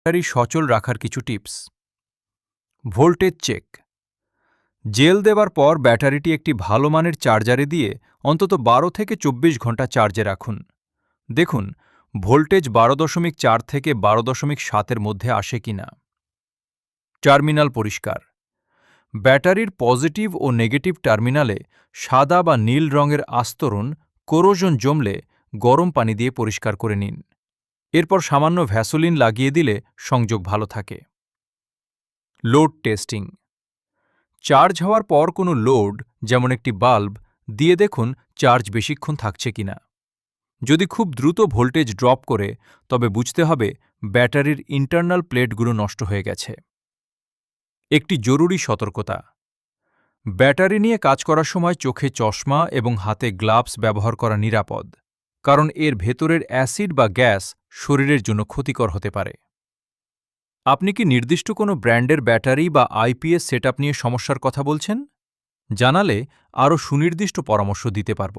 Battery সচল রাখার কিছু টিপস। Voltage check. জেল দেওয়ার পর ব্যাটারিটি একটি ভালো মানের চার্জারে দিয়ে অন্তত 12 থেকে 24 ঘন্টা চার্জে রাখুন। দেখুন ভোল্টেজ 12.4 থেকে 12.7 এর মধ্যে আসে কিনা। টার্মিনাল পরিষ্কার। ব্যাটারির পজিটিভ ও নেগেটিভ টার্মিনালে সাদা বা নীল রঙের আস্তরণ কোরোশন জমলে গরম পানি দিয়ে পরিষ্কার করে নিন। এরপর সামান্য ভ্যাসোলিন লাগিয়ে দিলে সংযোগ ভালো থাকে। Load testing. চার্জ হওয়ার পর কোনো লোড, যেমন একটি বাল্ব, দিয়ে দেখুন চার্জ বেশিক্ষণ থাকছে কিনা। যদি খুব দ্রুত ভোল্টেজ ড্রপ করে, তবে বুঝতে হবে ব্যাটারির ইন্টারনাল প্লেটগুলো নষ্ট হয়ে গেছে। একটি জরুরি সতর্কতা। ব্যাটারি নিয়ে কাজ করার সময় চোখে চশমা এবং হাতে গ্লাভস ব্যবহার করা নিরাপদ, কারণ এর ভেতরের অ্যাসিড বা গ্যাস শরীরের জন্য ক্ষতিকর হতে পারে। আপনি কি নির্দিষ্ট কোনো ব্র্যান্ডের ব্যাটারি বা আইপিএস সেটআপ নিয়ে সমস্যার কথা বলছেন? জানালে আরও সুনির্দিষ্ট পরামর্শ দিতে পারব।